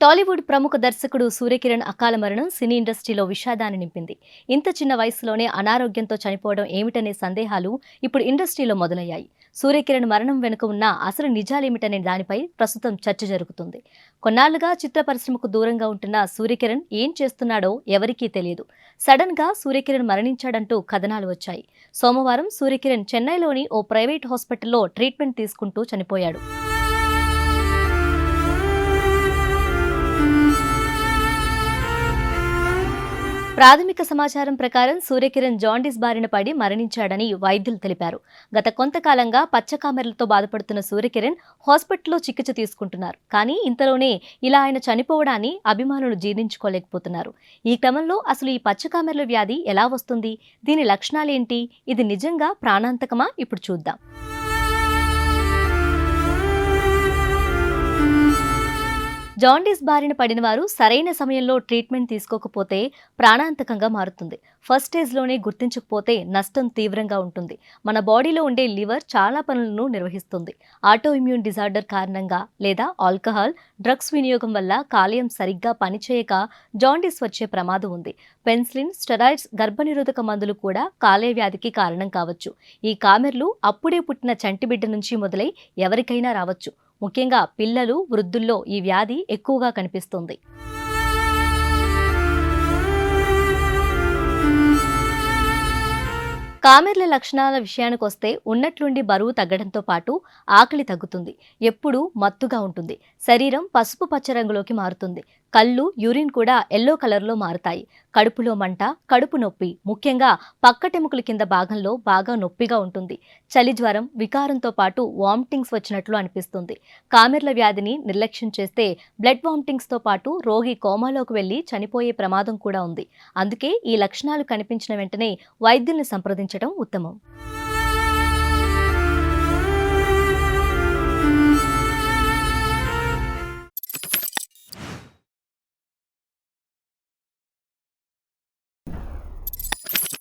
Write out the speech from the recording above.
టాలీవుడ్ ప్రముఖ దర్శకుడు సూర్యకిరణ్ అకాల మరణం సినీ ఇండస్ట్రీలో విషాదాన్ని నింపింది. ఇంత చిన్న వయసులోనే అనారోగ్యంతో చనిపోవడం ఏమిటనే సందేహాలు ఇప్పుడు ఇండస్ట్రీలో మొదలయ్యాయి. సూర్యకిరణ్ మరణం వెనుక ఉన్న అసలు నిజాలేమిటనే దానిపై ప్రస్తుతం చర్చ జరుగుతుంది. కొన్నాళ్లుగా చిత్ర పరిశ్రమకు దూరంగా ఉంటున్న సూర్యకిరణ్ ఏం చేస్తున్నాడో ఎవరికీ తెలియదు. సడన్ గా సూర్యకిరణ్ మరణించాడంటూ కథనాలు వచ్చాయి. సోమవారం సూర్యకిరణ్ చెన్నైలోని ఓ ప్రైవేట్ హాస్పిటల్లో ట్రీట్మెంట్ తీసుకుంటూ చనిపోయాడు. ప్రాథమిక సమాచారం ప్రకారం సూర్యకిరణ్ జాండీస్ బారిన పడి మరణించాడని వైద్యులు తెలిపారు. గత కొంతకాలంగా పచ్చకామెర్లతో బాధపడుతున్న సూర్యకిరణ్ హాస్పిటల్లో చికిత్స తీసుకుంటున్నారు. కానీ ఇంతలోనే ఇలా ఆయన చనిపోవడాన్ని అభిమానులు జీర్ణించుకోలేకపోతున్నారు. ఈ క్రమంలో అసలు ఈ పచ్చకామెర్ల వ్యాధి ఎలా వస్తుంది? దీని లక్షణాలేంటి? ఇది నిజంగా ప్రాణాంతకమా? ఇప్పుడు చూద్దాం. జాండీస్ బారిన పడిన వారు సరైన సమయంలో ట్రీట్మెంట్ తీసుకోకపోతే ప్రాణాంతకంగా మారుతుంది. ఫస్ట్ స్టేజ్లోనే గుర్తించకపోతే నష్టం తీవ్రంగా ఉంటుంది. మన బాడీలో ఉండే లివర్ చాలా పనులను నిర్వహిస్తుంది. ఆటో ఇమ్యూన్ డిజార్డర్ కారణంగా లేదా ఆల్కహాల్, డ్రగ్స్ వినియోగం వల్ల కాలేయం సరిగ్గా పనిచేయక జాండీస్ వచ్చే ప్రమాదం ఉంది. పెన్సిలిన్, స్టెరాయిడ్స్, గర్భనిరోధక మందులు కూడా కాలేయ వ్యాధికి కారణం కావచ్చు. ఈ కామెర్లు అప్పుడే పుట్టిన చంటిబిడ్డ నుంచి మొదలై ఎవరికైనా రావచ్చు. ముఖ్యంగా పిల్లలు, వృద్ధుల్లో ఈ వ్యాధి ఎక్కువగా కనిపిస్తుంది. కామెర్ల లక్షణాల విషయానికొస్తే ఉన్నట్లుండి బరువు తగ్గడంతో పాటు ఆకలి తగ్గుతుంది. ఎప్పుడూ మత్తుగా ఉంటుంది. శరీరం పసుపు పచ్చ రంగులోకి మారుతుంది. కళ్ళు, యూరిన్ కూడా ఎల్లో కలర్లో మారుతాయి. కడుపులో మంట, కడుపు నొప్పి, ముఖ్యంగా పక్కటెముకల కింద భాగంలో బాగా నొప్పిగా ఉంటుంది. చలి, జ్వరం, వికారంతో పాటు వామిటింగ్స్ వచ్చినట్లు అనిపిస్తుంది. కామెర్ల వ్యాధిని నిర్లక్ష్యం చేస్తే బ్లడ్ వామిటింగ్స్తో పాటు రోగి కోమాలోకి వెళ్లి చనిపోయే ప్రమాదం కూడా ఉంది. అందుకే ఈ లక్షణాలు కనిపించిన వెంటనే వైద్యుల్ని సంప్రదించడం ఉత్తమం.